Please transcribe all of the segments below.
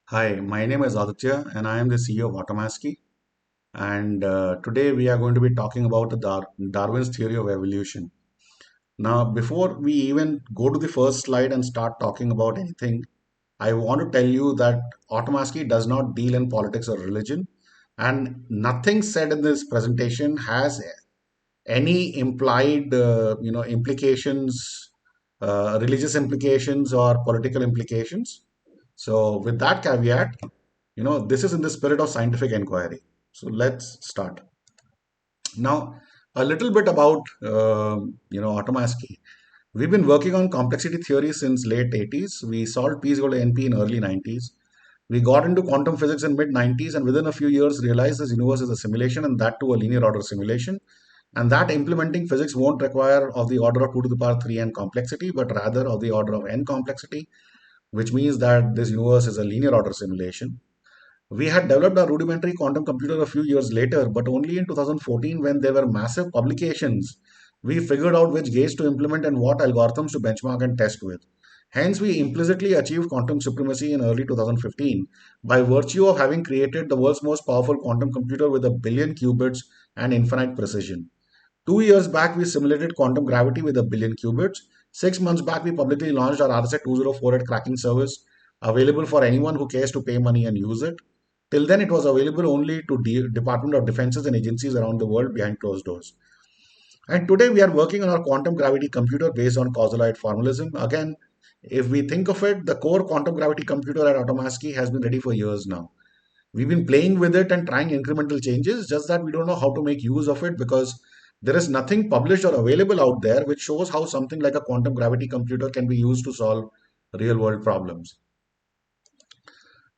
Hi, my name is Aditya and I am the CEO of Automaski. And today we are going to be talking about the Darwin's Theory of Evolution. Now, before we even go to the first slide and start talking about anything, I want to tell you that Automaski does not deal in politics or religion, and nothing said in this presentation has any implied, implications, religious implications or political implications. So, with that caveat, this is in the spirit of scientific inquiry. So let's start. Now, a little bit about Automaski. We've been working on complexity theory since late 80s. We solved P is equal to NP in early 90s. We got into quantum physics in mid 90s, and within a few years realized this universe is a simulation, and that too a linear order simulation, and that implementing physics won't require of the order of 2 to the power 3n complexity, but rather of the order of n complexity, which means that this universe is a linear order simulation. We had developed a rudimentary quantum computer a few years later, but only in 2014, when there were massive publications, we figured out which gates to implement and what algorithms to benchmark and test with. Hence, we implicitly achieved quantum supremacy in early 2015 by virtue of having created the world's most powerful quantum computer with a billion qubits and infinite precision. 2 years back, we simulated quantum gravity with a billion qubits. 6 months back, we publicly launched our RSA 204 cracking service, available for anyone who cares to pay money and use it. Till then, it was available only to Department of Defenses and agencies around the world behind closed doors. And today, we are working on our quantum gravity computer based on causaloid formalism. Again, if we think of it, the core quantum gravity computer at Atomaski has been ready for years now. We've been playing with it and trying incremental changes, just that we don't know how to make use of it because there is nothing published or available out there which shows how something like a quantum gravity computer can be used to solve real world problems.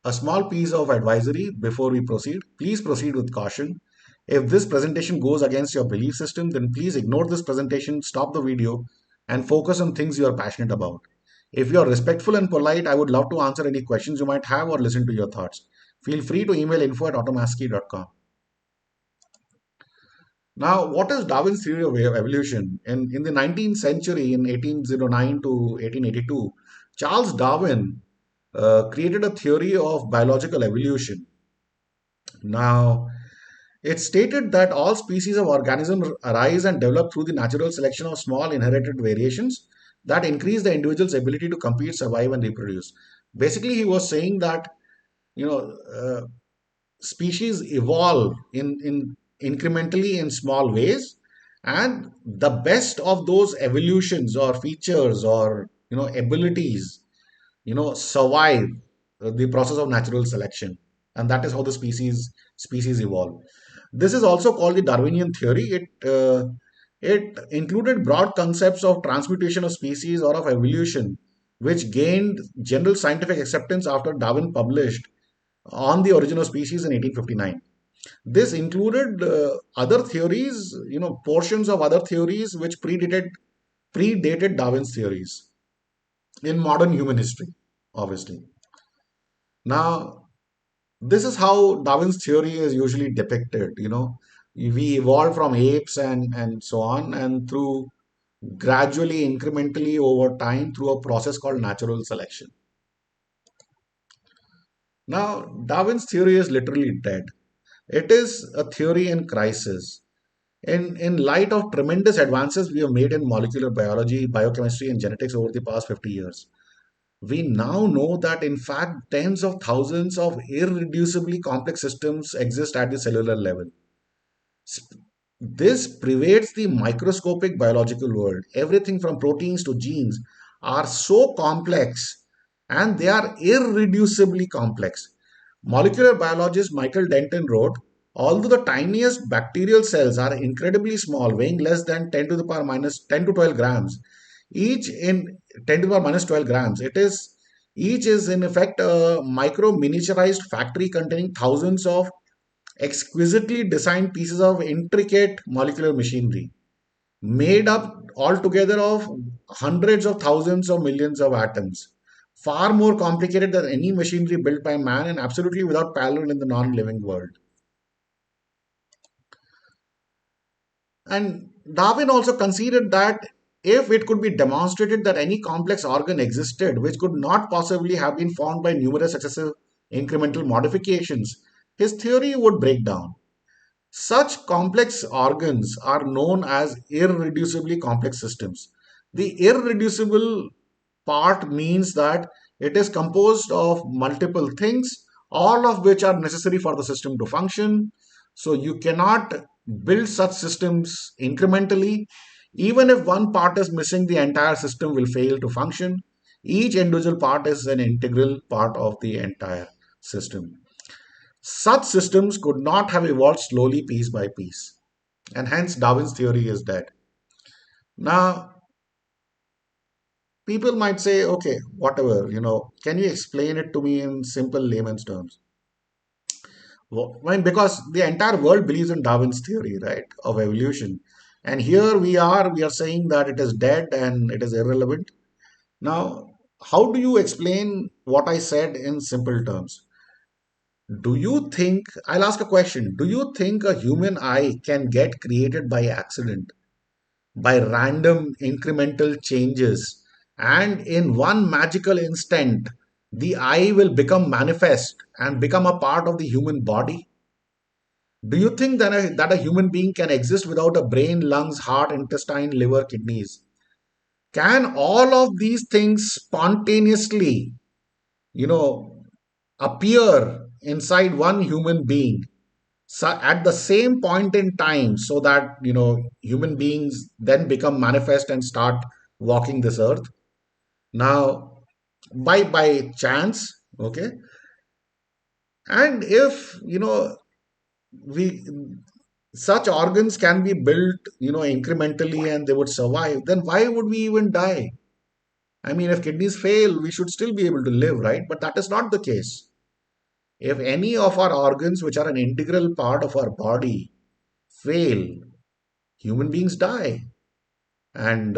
A small piece of advisory before we proceed. Please proceed with caution. If this presentation goes against your belief system, then please ignore this presentation, stop the video, and focus on things you are passionate about. If you are respectful and polite, I would love to answer any questions you might have or listen to your thoughts. Feel free to email info@automaski.com. Now, what is Darwin's theory of evolution? In the 19th century, in 1809 to 1882, Charles Darwin created a theory of biological evolution. Now, it stated that all species of organisms arise and develop through the natural selection of small inherited variations that increase the individual's ability to compete, survive, and reproduce. Basically, he was saying that you know species evolve in incrementally in small ways, and the best of those evolutions or features or abilities survive the process of natural selection, and that is how the species evolve. This is also called the Darwinian theory. It included broad concepts of transmutation of species or of evolution, which gained general scientific acceptance after Darwin published on the origin of species in 1859. This included other theories, portions of other theories which predated Darwin's theories in modern human history, obviously. Now, this is how Darwin's theory is usually depicted. We evolved from apes and so on, and through gradually, incrementally over time through a process called natural selection. Now, Darwin's theory is literally dead. It is a theory in crisis. In light of tremendous advances we have made in molecular biology, biochemistry, and genetics over the past 50 years, we now know that in fact tens of thousands of irreducibly complex systems exist at the cellular level. This pervades the microscopic biological world. Everything from proteins to genes are so complex, and they are irreducibly complex. Molecular biologist Michael Denton wrote, although the tiniest bacterial cells are incredibly small, weighing less than 10 to the power minus 10 to 12 grams, each in 10 to the power minus 12 grams, each is in effect a micro miniaturized factory containing thousands of exquisitely designed pieces of intricate molecular machinery made up altogether of hundreds of thousands of millions of atoms, far more complicated than any machinery built by man and absolutely without parallel in the non-living world. And Darwin also conceded that if it could be demonstrated that any complex organ existed which could not possibly have been formed by numerous successive incremental modifications, his theory would break down. Such complex organs are known as irreducibly complex systems. The irreducible part means that it is composed of multiple things, all of which are necessary for the system to function. So you cannot build such systems incrementally. Even if one part is missing, the entire system will fail to function. Each individual part is an integral part of the entire system. Such systems could not have evolved slowly piece by piece, and hence Darwin's theory is dead. Now, people might say, okay, whatever, can you explain it to me in simple layman's terms? Well, I mean, because the entire world believes in Darwin's theory, right, of evolution. And here we are saying that it is dead and it is irrelevant. Now, how do you explain what I said in simple terms? Do you think, I'll ask a question, do you think a human eye can get created by accident, by random incremental changes, and in one magical instant, the eye will become manifest and become a part of the human body? Do you think that a human being can exist without a brain, lungs, heart, intestine, liver, kidneys? Can all of these things spontaneously, you know, appear inside one human being at the same point in time, so that human beings then become manifest and start walking this earth? Now, by chance, okay, and if we such organs can be built incrementally and they would survive, then why would we even die? I mean, if kidneys fail, we should still be able to live, right? But that is not the case. If any of our organs, which are an integral part of our body, fail, human beings die. And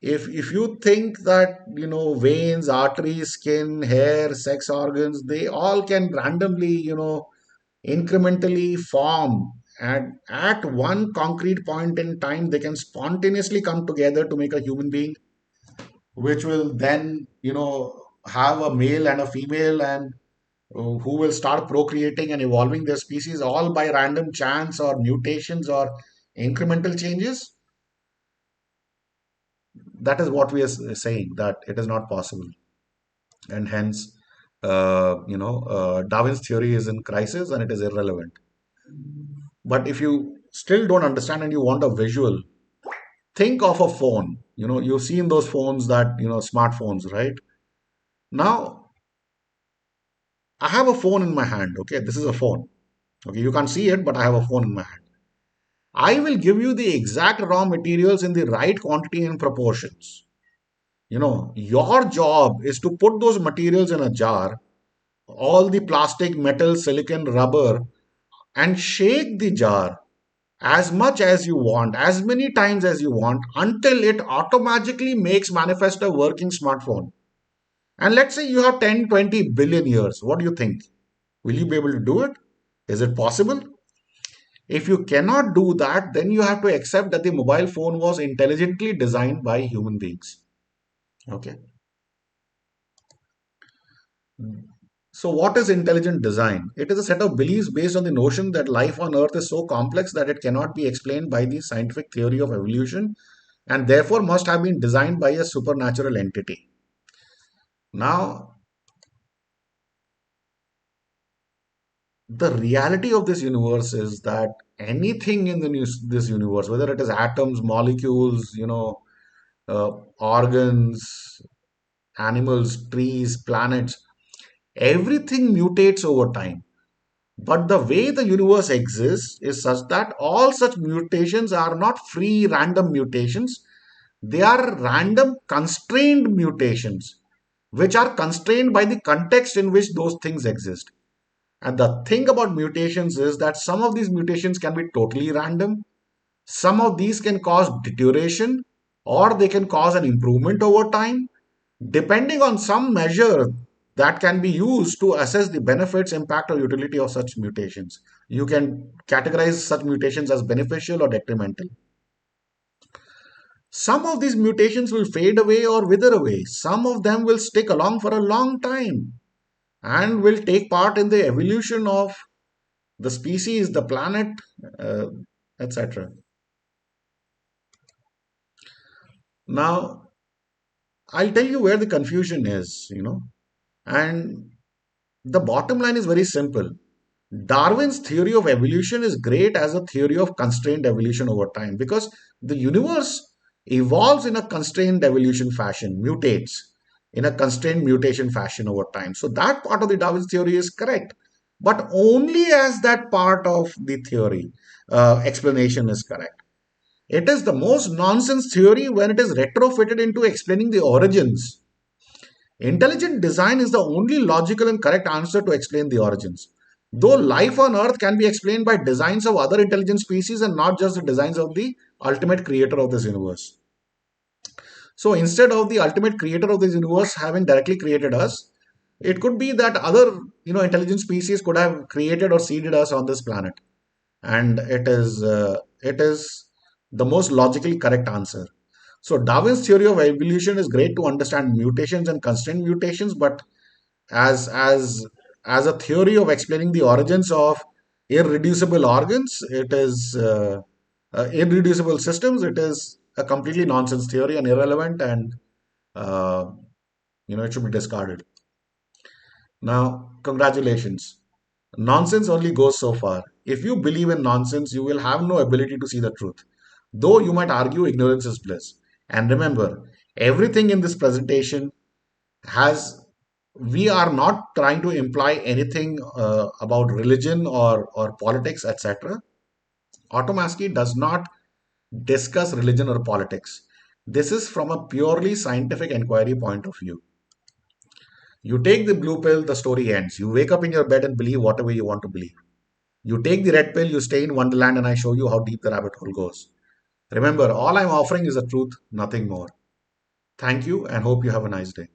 if you think that veins, arteries, skin, hair, sex organs, they all can randomly incrementally form, and at one concrete point in time they can spontaneously come together to make a human being, which will then have a male and a female, and who will start procreating and evolving their species all by random chance or mutations or incremental changes. That is what we are saying, that it is not possible, and hence Darwin's theory is in crisis and it is irrelevant. But if you still don't understand and you want a visual, think of a phone. You've seen those phones, that smartphones, right? Now, I have a phone in my hand. Okay, this is a phone. Okay, you can't see it, but I have a phone in my hand. I will give you the exact raw materials in the right quantity and proportions. Your job is to put those materials in a jar, all the plastic, metal, silicon, rubber, and shake the jar as much as you want, as many times as you want, until it automatically makes manifest a working smartphone. And let's say you have 10, 20 billion years. What do you think? Will you be able to do it? Is it possible? If you cannot do that, then you have to accept that the mobile phone was intelligently designed by human beings. Okay. So, what is intelligent design? It is a set of beliefs based on the notion that life on Earth is so complex that it cannot be explained by the scientific theory of evolution, and therefore must have been designed by a supernatural entity. Now, the reality of this universe is that anything in this universe, whether it is atoms, molecules, organs, animals, trees, planets, everything mutates over time. But the way the universe exists is such that all such mutations are not free random mutations. They are random constrained mutations, which are constrained by the context in which those things exist. And the thing about mutations is that some of these mutations can be totally random. Some of these can cause deterioration, or they can cause an improvement over time, depending on some measure that can be used to assess the benefits, impact, or utility of such mutations. You can categorize such mutations as beneficial or detrimental. Some of these mutations will fade away or wither away. Some of them will stick along for a long time. and will take part in the evolution of the species, the planet, uh, etc. Now, I'll tell you where the confusion is. And the bottom line is very simple. Darwin's theory of evolution is great as a theory of constrained evolution over time because the universe evolves in a constrained evolution fashion, mutates in a constrained mutation fashion over time. So that part of the Darwin's theory is correct, but only as that part of the theory explanation is correct. It is the most nonsense theory when it is retrofitted into explaining the origins. Intelligent design is the only logical and correct answer to explain the origins. Though life on Earth can be explained by designs of other intelligent species and not just the designs of the ultimate creator of this universe. So instead of the ultimate creator of this universe having directly created us, it could be that other intelligent species could have created or seeded us on this planet, and it is the most logically correct answer. So Darwin's theory of evolution is great to understand mutations and constrained mutations, but as a theory of explaining the origins of irreducible organs, it is irreducible systems. It is a completely nonsense theory and irrelevant, and uh, it should be discarded. Now, congratulations. Nonsense only goes so far. If you believe in nonsense, you will have no ability to see the truth. Though you might argue ignorance is bliss. And remember, everything in this presentation has we are not trying to imply anything about religion or politics, etc. Automaski does not discuss religion or politics. This is from a purely scientific inquiry point of view. You take the blue pill, the story ends. You wake up in your bed and believe whatever you want to believe. You take the red pill, you stay in Wonderland, and I show you how deep the rabbit hole goes. Remember, all I'm offering is the truth, nothing more. Thank you, and hope you have a nice day.